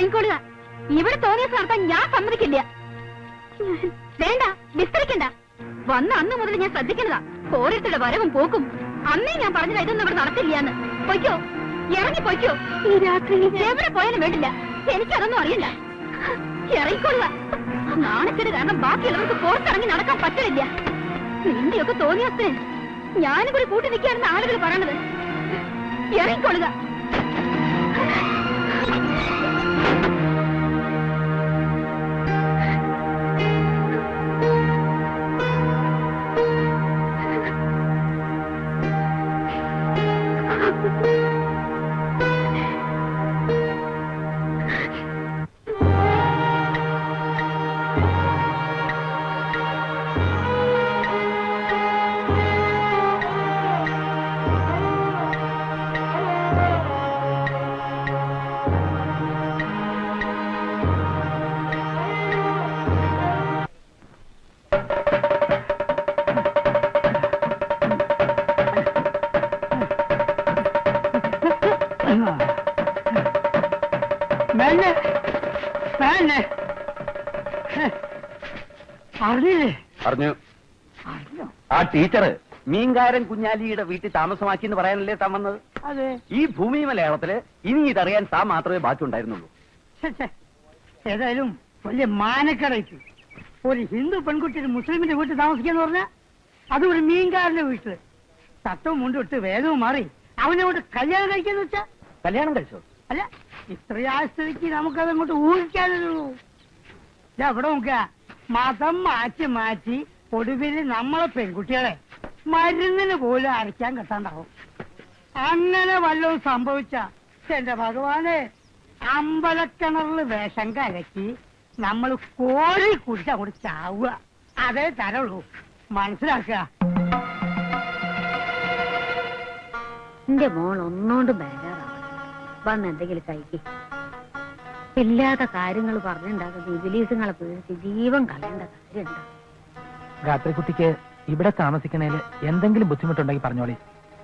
ഇറങ്ങിക്കൊള്ളുക. ഇവിടെ തോന്നിയ നടത്താൻ ഞാൻ സമ്മതിക്കില്ല. വേണ്ട, വിസ്തരിക്കണ്ട. വന്ന അന്ന് മുതൽ ഞാൻ ശ്രദ്ധിക്കുന്നതാ ഓരോരുത്തരുടെ വരവും പോക്കും. അന്നേ ഞാൻ പറഞ്ഞതാ ഇതൊന്നും ഇവിടെ നടത്തില്ലാന്ന്. പൊയ്ക്കോ, ഇറങ്ങി പൊയ്ക്കോ. ഈ രാത്രി എവിടെ പോയാലും വേണ്ടില്ല, എനിക്കതൊന്നും അറിയില്ല. ഇറങ്ങിക്കൊള്ളുക. നാണക്കേട് കാരണം ബാക്കിയുള്ളവർക്ക് പുറത്തിറങ്ങി നടക്കാൻ പറ്റില്ല. നിന്റെയൊക്കെ തോന്നിയേ ഞാനും കൂടി കൂട്ടി നിൽക്കുകയാണെന്ന് ആളുകൾ പറയണത്. ഇറങ്ങിക്കൊള്ളുക. പറഞ്ഞു. ആ ടീച്ചറ് മീൻകാരൻ കുഞ്ഞാലിയുടെ വീട്ടിൽ താമസമാക്കി എന്ന് പറയാനല്ലേ താൻ വന്നത്? അതെ. ഈ ഭൂമി മലയാളത്തില് ഇനി ഇതറിയാൻ താൻ മാത്രമേ ബാക്കി ഉണ്ടായിരുന്നുള്ളൂ. ഏതായാലും വലിയ മാനക്കടയ്ക്ക് ഒരു ഹിന്ദു പെൺകുട്ടി ഒരു മുസ്ലിമിന്റെ വീട്ടിൽ താമസിക്കാന്ന് പറഞ്ഞാൽ അത് ഒരു മീൻകാരന്റെ വീട്ടില് തട്ടവും മുണ്ടിട്ട് വേദവും മാറി അവനെ കൊണ്ട് കല്യാണം കഴിക്കാന്ന് വെച്ചാ കല്യാണം കഴിച്ചോ? അല്ല, ഇത്രയാ സ്ഥിതിക്ക് നമുക്കതങ്ങോട്ട് ഊഹിക്കാനുള്ളൂ. അവിടെ നോക്ക, മതം മാറ്റി മാറ്റി ഒടുവിൽ നമ്മളെ പെൺകുട്ടികളെ മരുന്നിന് പോലും അരയ്ക്കാൻ കെട്ടാണ്ടാവും. അങ്ങനെ വല്ലതും സംഭവിച്ച എന്റെ ഭഗവാനെ, അമ്പലക്കിണറിൽ വിഷം കലക്കി നമ്മൾ കോഴി കുടിച്ച് അങ്ങോട്ട് ചാവുക. അതേ തരള്ളൂ, മനസ്സിലാക്കുക. എന്റെ മോൾ ഒന്നോണ്ട് ബേജാറാവണം. വന്ന് എന്തെങ്കിലും കഴിക്ക്. ഇല്ലാത്ത കാര്യങ്ങൾ പറഞ്ഞുണ്ടാക്കുന്ന ഇബിലീസുകളെ പേടിച്ച് ജീവൻ കളയേണ്ട കാര്യമുണ്ടോ? രാത്രിക്കുട്ടിക്ക് ഇവിടെ താമസിക്കണേല് എന്തെങ്കിലും ബുദ്ധിമുട്ടുണ്ടെങ്കിൽ പറഞ്ഞോളി,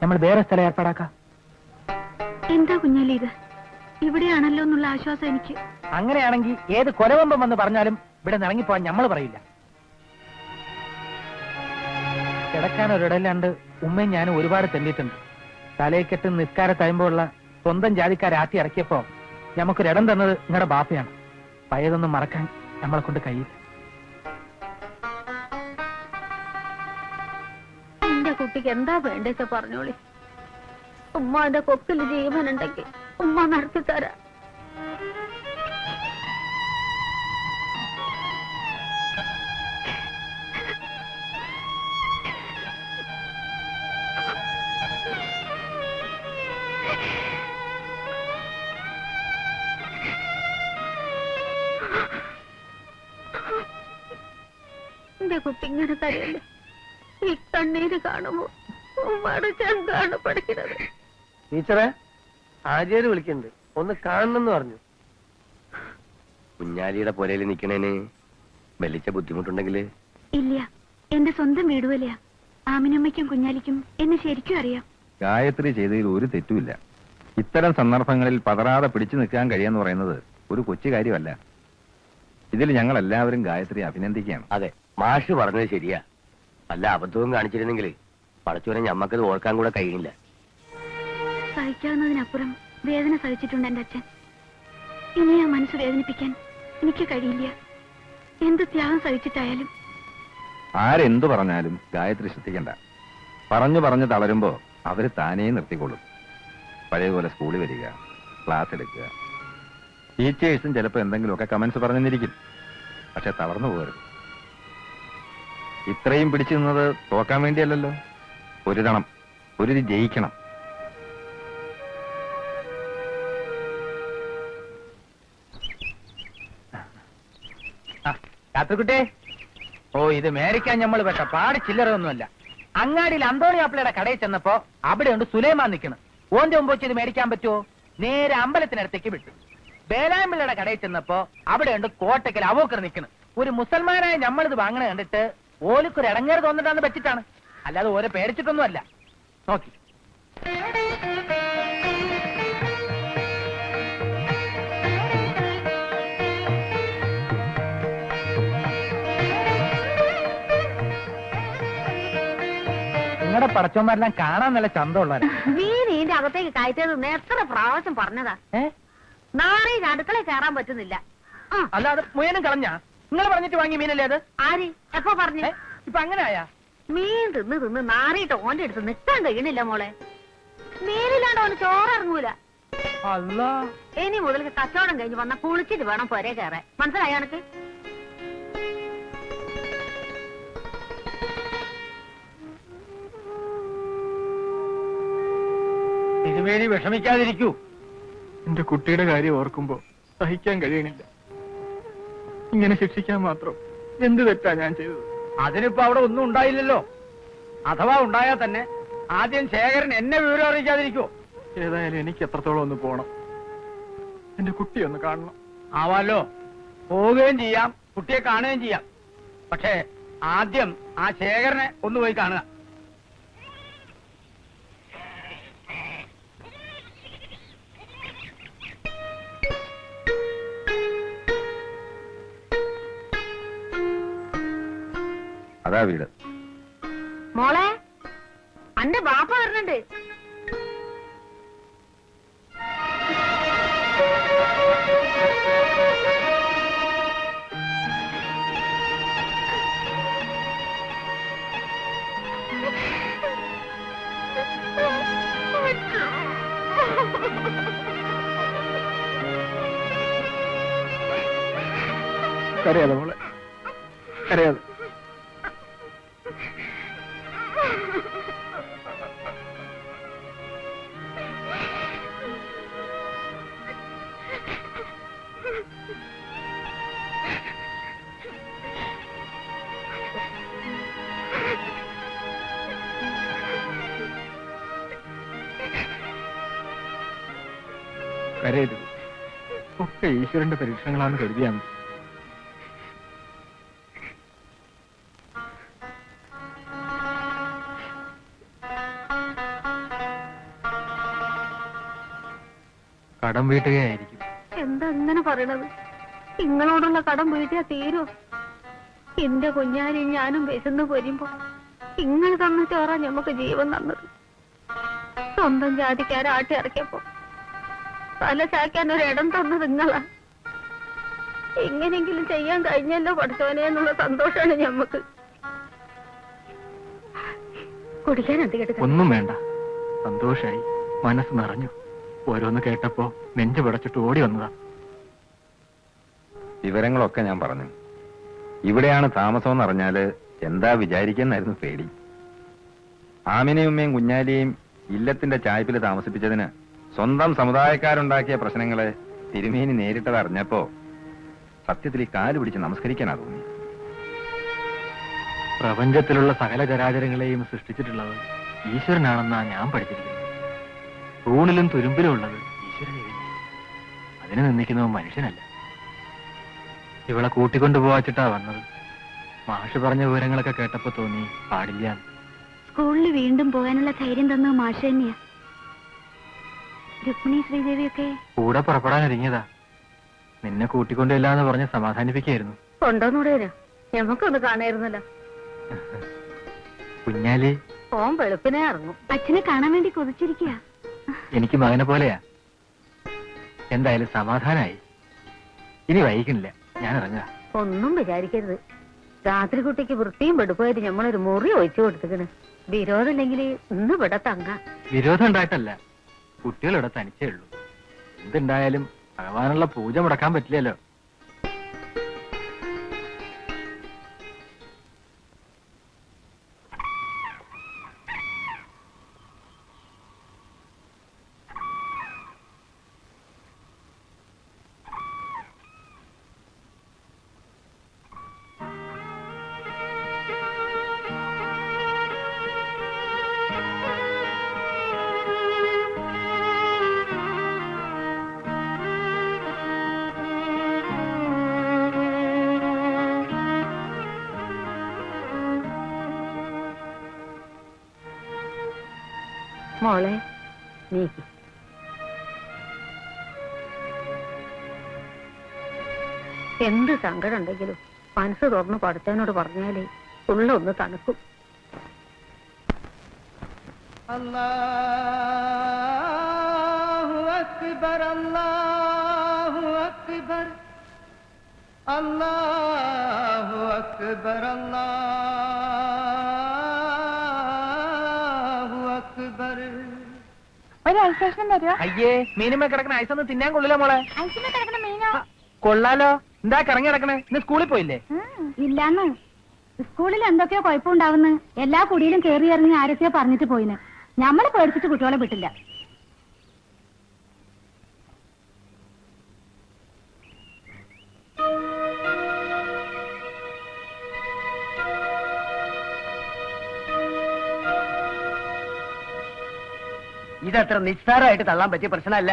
നമ്മൾ വേറെ സ്ഥലം ഏർപ്പാടാക്കാം. എന്താ കുഞ്ഞാലി ഇത്? ഇവിടെയാണല്ലോ എന്നുള്ള ആശ്വാസം എനിക്ക്. അങ്ങനെയാണെങ്കിൽ ഏത് കൊലവമ്പം വന്ന് പറഞ്ഞാലും ഇവിടെ ഇറങ്ങിപ്പോവാൻ നമ്മൾ പറയില്ല. കിടക്കാൻ ഒരിടല്ലാണ്ട് ഉമ്മയും ഞാനും ഒരുപാട് തെണ്ടിയിട്ടുണ്ട്. തലയെക്കെട്ട് നിസ്കാര ടൈമ്പോഴുള്ള സ്വന്തം ജാതിക്കാരെ ആട്ടി ഇറക്കിയപ്പോ നമുക്കൊരിടം തന്നത് നിങ്ങളുടെ ബാപ്പയാണ്. പഴയതൊന്നും മറക്കാൻ നമ്മളെ കൊണ്ട് കഴിയില്ല. എന്റെ കുട്ടിക്ക് എന്താ വേണ്ടേച്ച പറഞ്ഞോളി. ഉമ്മ എന്റെ കൊക്കില് ജീവനുണ്ടെങ്കിൽ ഉമ്മ നടത്തി തരാം. എന്റെ കുട്ടി ഇങ്ങനെ തരല്ലേ? ഈ കണ്ണീര് കാണുമ്പോ ഉമ്മയുടെ ചെന്താണ് പഠിക്കുന്നത്. ടീച്ചറെ, ആചാര്യ വിളിക്കുന്നുണ്ട്, ഒന്ന് കാണണമെന്ന് പറഞ്ഞു. കുഞ്ഞാലിയുടെ പുരയിൽ നിൽക്കണേന് വലിച്ച ബുദ്ധിമുട്ടുണ്ടെങ്കിൽ ഇല്ല, എന്റെ സ്വന്തം വീടുപോലെയാ. ആമിനമ്മയ്ക്കും കുഞ്ഞാലിക്കും എന്നെ ശരിക്കും അറിയാം. ഗായത്രി ചെയ്തതിൽ ഒരു തെറ്റുമില്ല. ഇത്തരം സന്ദർഭങ്ങളിൽ പതറാതെ പിടിച്ചു നിൽക്കാൻ കഴിയാന്ന് പറയുന്നത് ഒരു കൊച്ചു കാര്യമല്ല. ഇതിൽ ഞങ്ങൾ എല്ലാവരും ഗായത്രി അഭിനന്ദിക്കുകയാണ്. അതെ, മാഷ് പറഞ്ഞത് ശരിയാ. നല്ല അബദ്ധവും കാണിച്ചിരുന്നെങ്കിൽ പടച്ചോനെ ഞമ്മക്കത് ഓർക്കാൻ കൂടെ കഴിയില്ല. സഹിക്കാവുന്നതിനപ്പുറം വേദന സഹിച്ചിട്ടുണ്ട് എന്റെ അച്ഛൻ. ഇനി ആ മനസ്സ് വേദനിപ്പിക്കാൻ എനിക്ക് കഴിയില്ല. എന്ത് ത്യാഗം സഹിച്ചിട്ടായാലും. ആരെന്തു പറഞ്ഞാലും ഗായത്രി ശ്രദ്ധിക്കണ്ട. പറഞ്ഞു പറഞ്ഞു തളരുമ്പോ അവര് താനേ നിർത്തിക്കൊള്ളും. പഴയപോലെ സ്കൂളിൽ വരിക, ക്ലാസ് എടുക്കുക. ടീച്ചേഴ്സും ചിലപ്പോൾ എന്തെങ്കിലുമൊക്കെ കമന്റ്സ് പറഞ്ഞെന്നിരിക്കും. പക്ഷെ തളർന്നു പോകരുത്. ഇത്രയും പിടിച്ചു നിന്നത് തോക്കാൻ വേണ്ടിയല്ലല്ലോ. പൊരുതണം, പൊരുതി ജയിക്കണം. രാത്രിക്കുട്ടേ, ഓ ഇത് മേടിക്കാൻ നമ്മൾ പെട്ട പാടി ചില്ലറൊന്നുമല്ല. അങ്ങാടിയിൽ അന്തോണിയാപ്പിളയുടെ കടയിൽ ചെന്നപ്പോ അവിടെ ഉണ്ട് സുലൈമാൻ നിൽക്കണം. ഓന്റെ മുമ്പ് വെച്ച് ഇത് മേടിക്കാൻ പറ്റുമോ? നേരെ അമ്പലത്തിനടുത്തേക്ക് വിട്ടു. ബേലാമ്പിള്ളയുടെ കടയിൽ ചെന്നപ്പോ അവിടെ ഉണ്ട് കോട്ടയ്ക്കൽ അവോക്കർ നിൽക്കണം. ഒരു മുസൽമാനായ നമ്മളിത് വാങ്ങണ കണ്ടിട്ട് ഓലിക്കൊരു ഇടങ്ങേറ് തോന്നിട്ടാന്ന് പറ്റിട്ടാണ്, അല്ലാതെ ഓരോ പേടിച്ചിട്ടൊന്നുമല്ല. നോക്കി നിങ്ങളുടെ പടച്ചോന്മാരെല്ലാം കാണാൻ നല്ല ചന്തമുള്ളവരാ. മീൻ ഇതിന്റെ അകത്തേക്ക് കയറ്റത് എത്ര പ്രാവശ്യം പറഞ്ഞതാ. നാളെ അടുക്കളയിൽ കയറാൻ പറ്റുന്നില്ല. അല്ല അത് മുയനും കളഞ്ഞാ? നിങ്ങൾ പറഞ്ഞിട്ട് വാങ്ങിയ മീനല്ലേ അത്? ആര് എപ്പോ പറഞ്ഞു? ഇപ്പൊ അങ്ങനെ ആയാ? മീൻ തിന്ന് നാറിയിട്ട് ഓന്റെ അടുത്ത് നിൽക്കാൻ കഴിയണില്ല മോളെ. മീനില്ലാണ്ട് ഓന് ചോറിറങ്ങൂല. അല്ല ഇനി മുതൽ കച്ചവടം കഴിഞ്ഞ് വന്ന കുളിച്ചിട്ട് വേണം പൊരേ കയറാൻ. മനസ്സിലായോ എനക്ക്? തിരുമേനി വിഷമിക്കാതിരിക്കൂ. എന്റെ കുട്ടിയുടെ കാര്യം ഓർക്കുമ്പോ സഹിക്കാൻ കഴിയണില്ല. ഇങ്ങനെ ശിക്ഷിക്കാൻ മാത്രം എന്ത് തെറ്റാ ഞാൻ ചെയ്തത്? അതിനിപ്പോ അവിടെ ഒന്നും ഉണ്ടായില്ലല്ലോ. അഥവാ ഉണ്ടായാൽ തന്നെ ആദ്യം ശേഖരൻ എന്നെ വിവരം അറിയിക്കാതിരിക്കോ? ഏതായാലും എനിക്ക് എത്രത്തോളം ഒന്ന് പോണം. എന്റെ കുട്ടിയെ ഒന്ന് കാണണം. ആവാലോ, പോവുകയും ചെയ്യാം, കുട്ടിയെ കാണുകയും ചെയ്യാം. പക്ഷേ ആദ്യം ആ ശേഖരനെ ഒന്ന് പോയി കാണുക. അതാ വീട്. മോളെ അന്റെ ബാപ്പ വരുന്നുണ്ട്. കരയാതെ മോളെ, കരയാതെ. കരയരുത്. ഒക്കെ ഈശ്വരന്റെ പരീക്ഷണങ്ങളാണെന്ന് കരുതിയാൽ മതി. കടം വീട്ടുകയായിരിക്കും. എന്താ ഇങ്ങനെ പറയണത്? നിങ്ങളോടുള്ള കടം വീട്ടിയാ തീരോ? എന്റെ കുഞ്ഞാരി ഞാനും വിശന്ന് പോരുമ്പോ നിങ്ങൾ തന്ന ചോറാ ഞമ്മക്ക് ജീവൻ തന്നത്. സ്വന്തം ജാതിക്കാരാട്ടി ഇറക്കിയപ്പോ തല ചായ്ക്കാൻ ഒരിടം തന്നത് നിങ്ങളാ. എങ്ങനെങ്കിലും ചെയ്യാൻ കഴിഞ്ഞല്ലോ പഠിച്ചോനെ എന്നുള്ള സന്തോഷമാണ് ഞമ്മക്ക്. കുടിക്കാൻ അധികം ഒന്നും വേണ്ട, സന്തോഷായി, മനസ്സ് നിറഞ്ഞു. ഓരോന്ന് കേട്ടപ്പോ നെഞ്ചു പിടച്ചിട്ട് ഓടി വന്നതാ. വിവരങ്ങളൊക്കെ ഞാൻ പറഞ്ഞു. ഇവിടെയാണ് താമസം എന്നറിഞ്ഞാല് എന്താ വിചാരിക്കുന്നായിരുന്നു പേടി. ആമിനെയും ഉമ്മയും കുഞ്ഞാലിയെയും ഇല്ലത്തിന്റെ ചായ്പിൽ താമസിപ്പിച്ചതിന് സ്വന്തം സമുദായക്കാരുണ്ടാക്കിയ പ്രശ്നങ്ങളെ തിരുമേനി നേരിട്ടത് അറിഞ്ഞപ്പോ സത്യത്തിൽ ഈ കാല് പിടിച്ച് നമസ്കരിക്കാനാ തോന്നി. പ്രപഞ്ചത്തിലുള്ള സകല ചരാചരങ്ങളെയും സൃഷ്ടിച്ചിട്ടുള്ളത് ഈശ്വരനാണെന്നാ ഞാൻ പഠിച്ചിരിക്കുന്നത്. തൂണിലും തുരുമ്പിലും ഉള്ളത് ഈശ്വരനെ. അതിനെ നിന്ദിക്കുന്നവൻ മനുഷ്യനല്ല. ഇവളെ കൂട്ടിക്കൊണ്ടുപോവാച്ചിട്ടാ വന്നത്. മാഷ് പറഞ്ഞ വിവരങ്ങളൊക്കെ കേട്ടപ്പോ തോന്നി പാടില്ല. സ്കൂളിൽ വീണ്ടും പോകാനുള്ള ധൈര്യം തന്നത് മാഷ് തന്നെയാ. രുക്മിണി ശ്രീദേവിയൊക്കെ കൂടെ പുറപ്പെടാൻ ഒരുങ്ങിയതാ. നിന്നെ കൂട്ടിക്കൊണ്ടില്ലാന്ന് പറഞ്ഞ് സമാധാനിപ്പിക്കായിരുന്നു. കൊണ്ടോന്നൂടെ ഞമ്മക്കൊന്ന് കാണായിരുന്നല്ലോ. കുഞ്ഞാലി ഓൻ വെളുപ്പിനെ ഇറങ്ങും. അച്ഛനെ കാണാൻ വേണ്ടി കൊതിച്ചിരിക്കുക. എനിക്ക് മകനെ പോലെയാ. എന്തായാലും സമാധാനായി. ഇനി വൈകിക്കണില്ല, ഞാൻ ഇറങ്ങാ. ഒന്നും വിചാരിക്കരുത്. രാത്രി കുട്ടിക്ക് വൃത്തിയും വെടുപ്പായിട്ട് ഞമ്മളൊരു മുറി ഒഴിച്ചു കൊടുത്തിക്കണ്. വിരോധമില്ലെങ്കിൽ ഇന്ന് ഇവിടെ തങ്ങാം. വിരോധം ഉണ്ടായിട്ടല്ല, കുട്ടികളിവിടെ തനിച്ചേ ഉള്ളൂ. എന്തുണ്ടായാലും ഭഗവാനുള്ള പൂജ മുടക്കാൻ പറ്റില്ലല്ലോ. മോളെ നീക്കി എന്ത് സങ്കടം ഉണ്ടെങ്കിലും മനസ്സ് തുറന്ന് പഠിച്ചവനോട് പറഞ്ഞാലേ ഉള്ളൊന്ന് തണുക്കും. അല്ലാഹു അക്ബർ അല്ലാഹു അക്ബർ അല്ലാഹു അക്ബർ അല്ലാഹു അക്ബർ. ഒരു ഐസേഷൻ തരുമോ? അയ്യേ, മീനുമേ കിടക്കണ ഐസൊന്നും തിന്നാൻ കൊള്ളില്ല മോളെ. ഐസിന് കിടക്കുന്ന മീനോ? കൊള്ളാലോ. എന്താ കറങ്ങി കിടക്കണേ? ഇന്ന് സ്കൂളിൽ പോയില്ലേ? ഇല്ലാന്ന്. സ്കൂളിൽ എന്തൊക്കെയോ കുഴപ്പമുണ്ടാവുന്നു. എല്ലാ കുടിയിലും കയറി ഇറങ്ങി ആരൊക്കെയോ പറഞ്ഞിട്ട് പോയിന്. ഞമ്മള് പേടിച്ചിട്ട് കുട്ടികളെ വിട്ടില്ല. ഇതത്ര നിസ്സാരമായിട്ട് തള്ളാൻ പറ്റിയ പ്രശ്നമല്ല.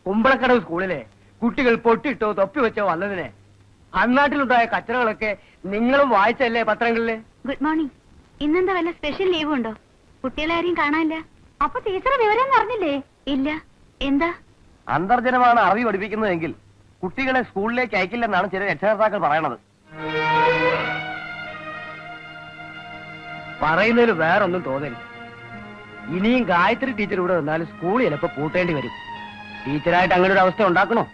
കുമ്പളക്കടവ് സ്കൂളിലെ കുട്ടികൾ പൊട്ടിട്ടോ തൊപ്പി വെച്ചോ വന്നതിനെ അന്നാട്ടിലുണ്ടായ കച്ചറകളൊക്കെ നിങ്ങളും വായിച്ചല്ലേ പത്രങ്ങളില്? Good morning. ഇന്നെന്താ വല്ല സ്പെഷ്യൽ ലീവ് ഉണ്ടോ? കുട്ടികളെ ആരെയും കാണാനില്ല. അപ്പൊ ടീച്ചർ വിവരം പറഞ്ഞില്ലേ? ഇല്ല. എന്താ? അന്തർജനമാണ് അറബി പഠിപ്പിക്കുന്നതെങ്കിൽ കുട്ടികളെ സ്കൂളിലേക്ക് അയക്കില്ലെന്നാണ് ചില രക്ഷകർത്താക്കൾ പറയണത്. പറയുന്നതിൽ വേറൊന്നും തോന്നരുത്. ഇനിയും ഗായത്രി ടീച്ചർ ഇവിടെ വന്നാലും സ്കൂൾ ചിലപ്പോ പൂട്ടേണ്ടി വരും. ടീച്ചറായിട്ട് അങ്ങനെ ഒരു അവസ്ഥ ഉണ്ടാക്കണോ?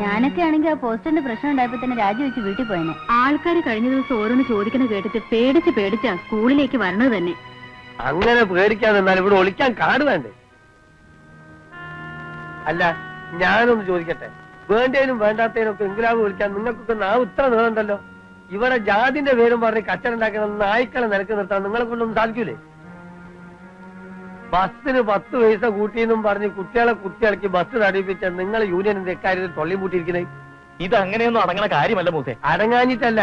ഞാനൊക്കെ ആണെങ്കിൽ ആ പോസ്റ്ററിന്റെ പ്രശ്നം ഉണ്ടായപ്പോ തന്നെ രാജിവെച്ച് വീട്ടിൽ പോയനെ. ആൾക്കാർ കഴിഞ്ഞ ദിവസം ഓരോന്ന് ചോദിക്കുന്ന കേട്ടിട്ട് പേടിച്ചാ സ്കൂളിലേക്ക് വരണത് തന്നെ. അങ്ങനെ പേടിക്കാൻ നിന്നാൽ ഇവിടെ ഒളിക്കാൻ കാട് വേണ്ടേ? അല്ല, ഞാനൊന്ന് ചോദിക്കട്ടെ, വേണ്ടതിനും വേണ്ടാത്തതിനും ഒക്കെ ഇംഗ്ലാബ് വിളിക്കാൻ നിങ്ങൾക്കൊക്കെ നാവ് ഇത്ര നീളണ്ടല്ലോ. ഇവിടെ ജാതിന്റെ പേരും പറഞ്ഞ് കച്ചറുണ്ടാക്കുന്ന നായ്ക്കളെ നിലക്ക് നിർത്താൻ നിങ്ങളെ കൊണ്ടൊന്നും സാധിക്കൂലേ? ബസ്സിന് 10 പൈസ കൂട്ടിയെന്നും പറഞ്ഞ് കുട്ടികളെ കുത്തിയിളക്കി ബസ് തടിപ്പിച്ച നിങ്ങൾ യൂണിയനിന്റെ ഇക്കാര്യത്തിൽ തൊള്ളിമുട്ടിയിരിക്കുന്നത്. ഇത് അങ്ങനെയൊന്നും അടങ്ങണ കാര്യമല്ല മൂസേ. അടങ്ങാഞ്ഞിട്ടല്ല,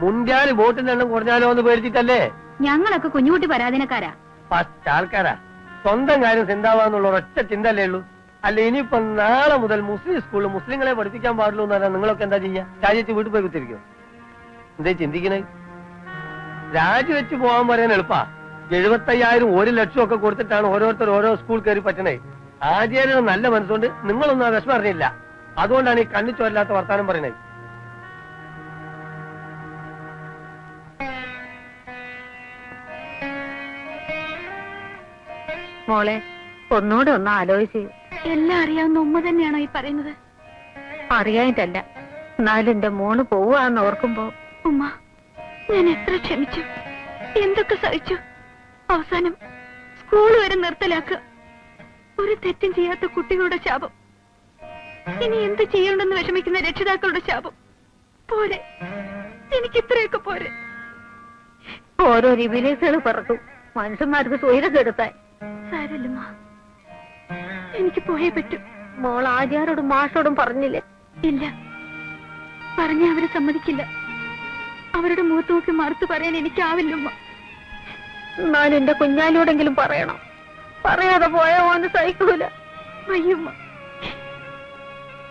മുൻകാല് വോട്ടിന്റെ എണ്ണം കുറഞ്ഞാലോ എന്ന് പേടിച്ചിട്ടല്ലേ? ഞങ്ങളൊക്കെ കുഞ്ഞുകുട്ടി പരാധീനക്കാരാ. ഫസ്റ്റ് ആൾക്കാരാ. സ്വന്തം കാര്യം ചിന്താവാന്നുള്ള ഒരൊറ്റ ചിന്തല്ലേ ഉള്ളൂ. അല്ല, ഇനിയിപ്പൊ നാളെ മുതൽ മുസ്ലിം സ്കൂളിൽ മുസ്ലിങ്ങളെ പഠിപ്പിക്കാൻ പാടുള്ളൂ എന്നല്ല നിങ്ങളൊക്കെ എന്താ ചെയ്യാ? രാജിവെച്ച് വീട്ടിൽ പോയി കുത്തിരിക്കും. എന്തേ ചിന്തിക്കണേ? രാജിവെച്ച് പോകാൻ പറയാൻ എളുപ്പാ. 75,000 1 ലക്ഷം ഒക്കെ കൊടുത്തിട്ടാണ് ഓരോരുത്തർ ഓരോ സ്കൂൾ കയറി പറ്റണേ. ആചാര്യ നല്ല മനസ്സുകൊണ്ട് നിങ്ങളൊന്നും ആ വിഷമം അറിഞ്ഞില്ല. അതുകൊണ്ടാണ് ഈ കണ്ണു ചോരില്ലാത്ത വർത്താനം പറയണേ. മോളെ, ഒന്നുകൂടെ ഒന്ന് ആലോചിച്ച്. എല്ലാം അറിയാവുന്ന ഉമ്മ തന്നെയാണോ ഈ പറയുന്നത്? അറിയായിട്ടല്ല, എന്നാലും എന്റെ മോള് പോവാന്ന് ഓർക്കുമ്പോ. ഉമ്മ, ഞാൻ എത്ര ക്ഷമിച്ചു, എന്തൊക്കെ സഹിച്ചു. അവസാനം സ്കൂൾ വരെ നിർത്തലാക്കുക. ഒരു തെറ്റും ചെയ്യാത്ത കുട്ടികളുടെ ശാപം. ഇനി എന്ത് ചെയ്യണ്ടെന്ന് വിഷമിക്കുന്ന രക്ഷിതാക്കളുടെ ശാപം. പോരെ, എനിക്ക് ഇത്രയൊക്കെ പോരെ. ഓരോ വിലേസുകൾ പറത്തു മനുഷ്യന്മാർക്ക് സ്വൈരം കെടുത്താൻ. സാരല്ലമ്മ, എനിക്ക് പോയേ പറ്റൂ. മോൾ ആചാരോടും മാഷോടും പറഞ്ഞില്ലേ? ഇല്ല, പറഞ്ഞ അവരെ സമ്മതിക്കില്ല. അവരുടെ മുഖത്ത് നോക്കി മറുത്തു പറയാൻ എനിക്കാവില്ലമ്മ. എന്നാലും എന്റെ കുഞ്ഞാലോടെങ്കിലും പറയണം. പറയാതെ പോയാ ഓന് സഹിക്കൂല. വയ്യമ്മ,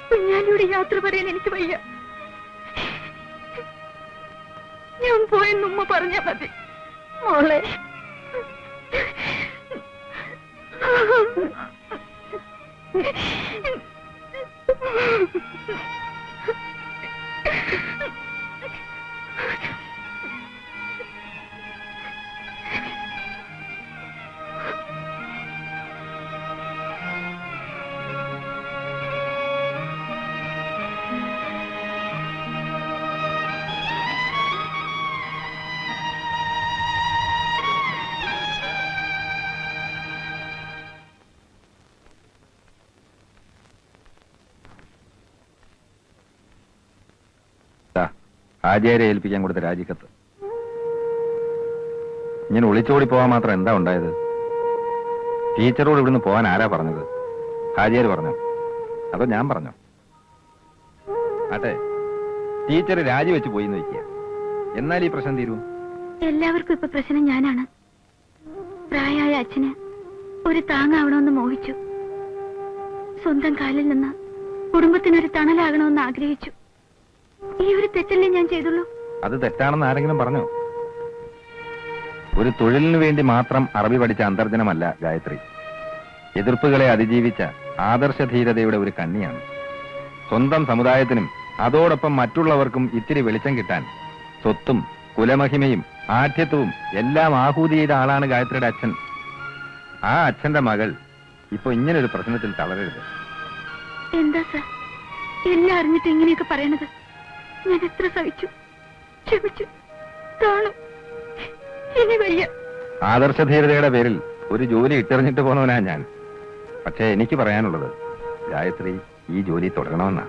കുഞ്ഞാലിയുടെ യാത്ര പറയാൻ എനിക്ക് വയ്യ. ഞാൻ പോയെന്നുമ്മ പറഞ്ഞാ മതി. മോളെ, ആചാര്യ ഏൽപ്പിക്കാൻ കൊടുത്ത രാജിക്കത്ത്. ഇങ്ങനെ ഒളിച്ചോടി പോവാൻ മാത്രം എന്താ ഉണ്ടായത്? ടീച്ചറോട് ഇവിടുന്ന് പോകാൻ ആരാ പറഞ്ഞത്? ആചാര്യ പറഞ്ഞോ അതോ ഞാൻ പറഞ്ഞോ? ആട്ടെ, ടീച്ചർ രാജിവെച്ച് പോയി എന്ന് വയ്ക്കുക. എന്നാൽ ഈ പ്രശ്നം തീരൂ. എല്ലാവർക്കും ഇപ്പൊ പ്രശ്നം ഞാനാണ്. പ്രായമായ അച്ഛന് ഒരു താങ്ങാവണമെന്ന് മോഹിച്ചു. സ്വന്തം കാലിൽ നിന്ന് കുടുംബത്തിനൊരു തണലാകണമെന്ന് ആഗ്രഹിച്ചു. ഈ ഒരു തെറ്റല്ലേ ഞാൻ ചെയ്തുള്ളൂ? അത് തെറ്റാണെന്ന് ആരെങ്കിലും പറഞ്ഞോ? ഒരു തൊഴിലിനു വേണ്ടി മാത്രം അറബി പഠിച്ച അന്തർജനമല്ല ഗായത്രി. എതിർപ്പുകളെ അതിജീവിച്ച ആദർശധീരതയുടെ ഒരു കണ്ണിയാണ്. സ്വന്തം സമുദായത്തിനും അതോടൊപ്പം മറ്റുള്ളവർക്കും ഇത്തിരി വെളിച്ചം കിട്ടാൻ സ്വത്തും കുലമഹിമയും ആഠ്യത്വവും എല്ലാം ആഹൂതി ചെയ്ത ആളാണ് ഗായത്രിയുടെ അച്ഛൻ. ആ അച്ഛന്റെ മകൾ ഇപ്പൊ ഇങ്ങനൊരു പ്രശ്നത്തിൽ തളരരുത്. എന്താ സർ എല്ലാം അറിഞ്ഞിട്ട് ഇങ്ങനെയൊക്കെ പറയണത്? ഞാൻ എത്ര സഹിച്ചു, ക്ഷമിച്ചു, കാണും. ഇനി വയ്യ. ആദർശധീരതയുടെ പേരിൽ ഒരു ജോലി ഇട്ടെറിഞ്ഞിട്ട് പോന്നവനാ ഞാൻ. പക്ഷേ എനിക്ക് പറയാനുള്ളത് ഗായത്രി ഈ ജോലി തുടരണമെന്നാ.